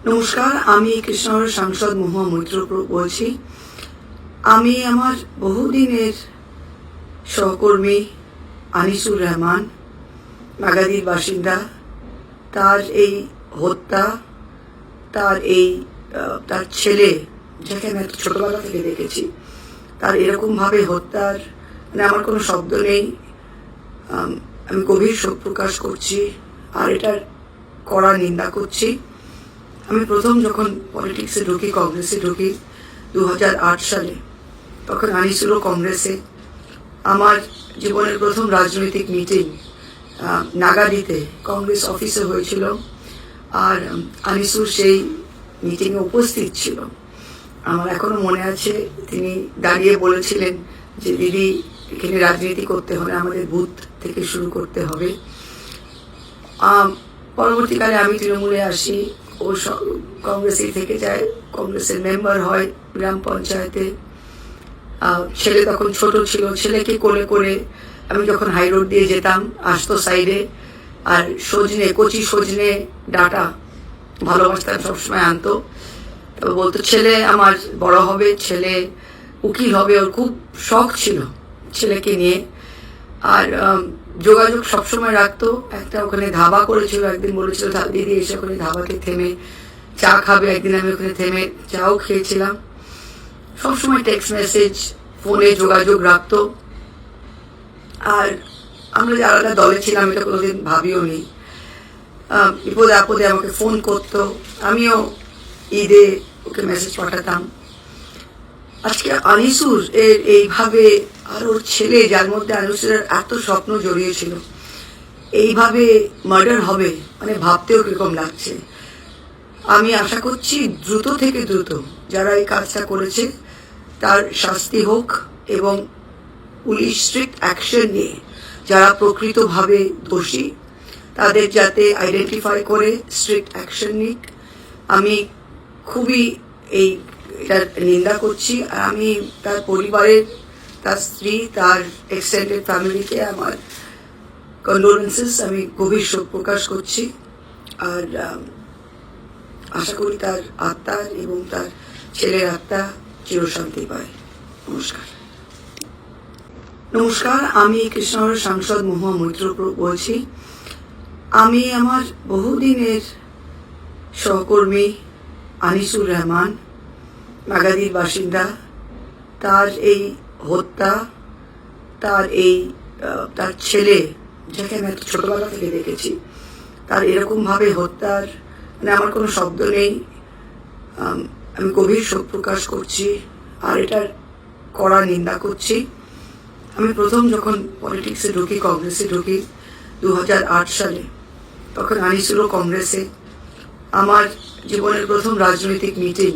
নমস্কার, আমি কৃষ্ণনগর সাংসদ মহুয়া মৈত্র বলছি। আমি আমার বহুদিনের সহকর্মী আনিসুর রহমান, মাগাদির বাসিন্দা, তার এই হত্যা, তার ছেলে, যাকে আমি এত ছোটবেলা থেকে দেখেছি, তার এরকমভাবে হত্যার আমার কোনো শব্দ নেই। আমি গভীর শোক প্রকাশ করছি আর এটার কড়া নিন্দা করছি। আমি প্রথম যখন পলিটিক্সে ঢুকি, কংগ্রেসে ঢুকি 2008 সালে, তখন আনিসুরও কংগ্রেসে। আমার জীবনের প্রথম রাজনৈতিক মিটিং নাগাদিতে কংগ্রেস অফিসে হয়েছিল, আর আনিসুর সেই মিটিংয়ে উপস্থিত ছিল। আমার এখনো মনে আছে, তিনি দাঁড়িয়ে বলেছিলেন যে দিদি, এখানে রাজনীতি করতে হলে আমাদের বুথ থেকে শুরু করতে হবে। পরবর্তীকালে আমি তৃণমূলে আসি, ও কংগ্রেসেই থেকে যায়, কংগ্রেসের মেম্বার হয় গ্রাম পঞ্চায়েতে। ছেলে তখন ছোট ছিল, ছেলেকে কোলে করে আমি যখন হাই রোড দিয়ে যেতাম, আসতো সাইডে, আর কচি সজনে ডাটা ভালোবাসতাম, সবসময় আনতো। তবে বলতো ছেলে আমার বড় হবে, ছেলে উকিল হবে, ওর খুব শখ ছিল ছেলেকে নিয়ে। আর যোগাযোগ সবসময় রাখতো। একটা ওখানে ধাবা করেছিল, একদিন বলেছিল দিদি এসে ওখানে ধাবাতে থেমে চা খাবে। একদিন আমি ওখানে থেমে চাও খেয়েছিলাম। সবসময় টেক্সট মেসেজ, ফোনে যোগাযোগ রাখতো। আর আমরা যে আলাদা দলে ছিলাম এটা কোনোদিন ভাবিও নি। বিপদে আপদে আমাকে ফোন করতো, আমিও ঈদে ওকে মেসেজ পাঠাতাম। আজকে আনিসুর এর এইভাবে, আর ওর ছেলে, যার মধ্যে আনিসুরের এত স্বপ্ন জড়িয়েছিল, এইভাবে মার্ডার হবে, ভাবতেও কিরকম লাগছে। আমি আশা করছি দ্রুত থেকে দ্রুত যারা এই কাজটা করেছে তার শাস্তি হোক, এবং পুলিশ স্ট্রিক্ট অ্যাকশন নিয়ে যারা প্রকৃতভাবে দোষী তাদের যাতে আইডেন্টিফাই করে স্ট্রিক্ট অ্যাকশন নিক। আমি খুবই এটার নিন্দা করছি। আর আমি তার পরিবারের, তার স্ত্রী, তার এক্সটেন্ডেড ফ্যামিলিকে আমার কন্ডোলেন্সেস, আমি গভীর শোক প্রকাশ করছি। আর আশা করি তার আত্মার এবং তার ছেলের আত্মা চিরশান্তি পায়। নমস্কার, আমি কৃষ্ণনগর সাংসদ মহুয়া মৈত্র বলছি। আমি আমার বহুদিনের সহকর্মী আনিসুর রহমান, মাগাদির বাসিন্দা, তার এই হত্যা, তার ছেলে, যাকে আমি এত ছোটবেলা থেকে দেখেছি, তার এরকমভাবে হত্যার আমার কোনো শব্দ নেই। আমি গভীর শোক প্রকাশ করছি আর এটার কড়া নিন্দা করছি। আমি প্রথম যখন পলিটিক্সে ঢুকি, কংগ্রেসে ঢুকি 2008 সালে, তখন আনিসুরও কংগ্রেসে। আমার জীবনের প্রথম রাজনৈতিক মিটিং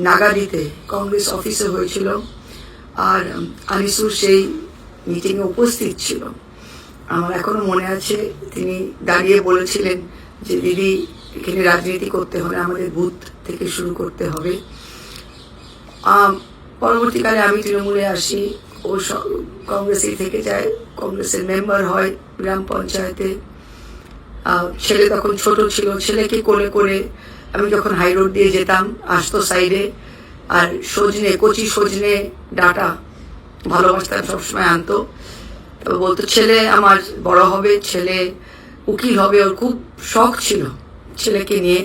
নাগাদিতে কংগ্রেস অফিসে হয়েছিল, আর আনিসুর সেই মিটিংয়ে উপস্থিত ছিল। আমার এখনো মনে আছে, তিনি দাঁড়িয়ে বলেছিলেন যে দিদি, এখানে রাজনীতি করতে হলে আমাদের বুথ থেকে শুরু করতে হবে। পরবর্তীকালে আমি তৃণমূলে আসি, ও কংগ্রেসেই থেকে যায়, কংগ্রেসের মেম্বার হয় গ্রাম পঞ্চায়েতে। ছেলে তখন ছোট ছিল, ছেলেকে কোলে করে আমি যখন হাই রোড দিয়ে যেতাম, আসতো সাইডে, আর কচি সজনে ডাটা ভালোবাসতাম, সবসময় আনতো। তবে বলতো ছেলে আমার বড় হবে, ছেলে উকিল হবে, ওর খুব শখ ছিল ছেলেকে নিয়ে।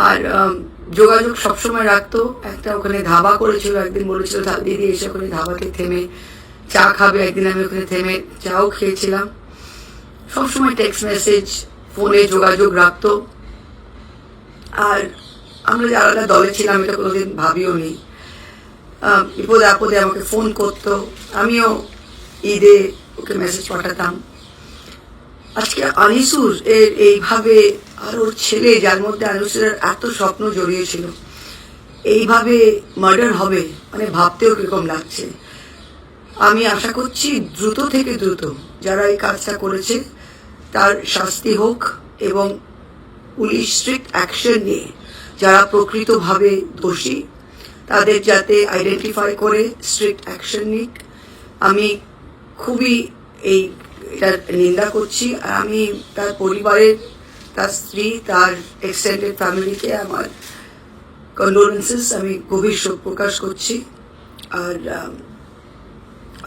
আর যোগাযোগ সবসময় রাখতো। একটা ওখানে ধাবা করেছিল, একদিন বলেছিল দিদি এসে ওখানে ধাবাতে থেমে চা খাবে। একদিন আমি ওখানে থেমে চাও খেয়েছিলাম। সবসময় টেক্সট মেসেজ, ফোনে যোগাযোগ রাখতো। আর আমরা যে আলাদা দলে ছিলাম এটা কোনোদিন ভাবিও নি। বিপদে আপদে আমাকে ফোন করতো, আমিও ঈদে ওকে মেসেজ পাঠাতাম। আজকে আনিসুর এর এইভাবে, আর ওর ছেলে, যার মধ্যে আনিসুরের এত স্বপ্ন জড়িয়েছিল, এইভাবে মার্ডার হবে, ভাবতেও কিরকম লাগছে। আমি আশা করছি দ্রুত থেকে দ্রুত যারা এই কাজটা করেছে তার শাস্তি হোক, এবং পুলিশ স্ট্রিক্ট অ্যাকশন নিয়ে যারা প্রকৃতভাবে দোষী তাদের যাতে আইডেন্টিফাই করে স্ট্রিক্ট অ্যাকশন নিক। আমি খুবই এটার নিন্দা করছি। আর আমি তার পরিবারের, তার স্ত্রী, তার এক্সটেন্ডেড ফ্যামিলিকে আমার কন্ডোলেন্সেস, আমি গভীর শোক প্রকাশ করছি। আর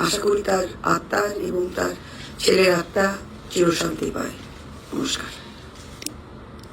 আশা করি তার আত্মার এবং তার ছেলের আত্মা চিরশান্তি পায়। নমস্কার।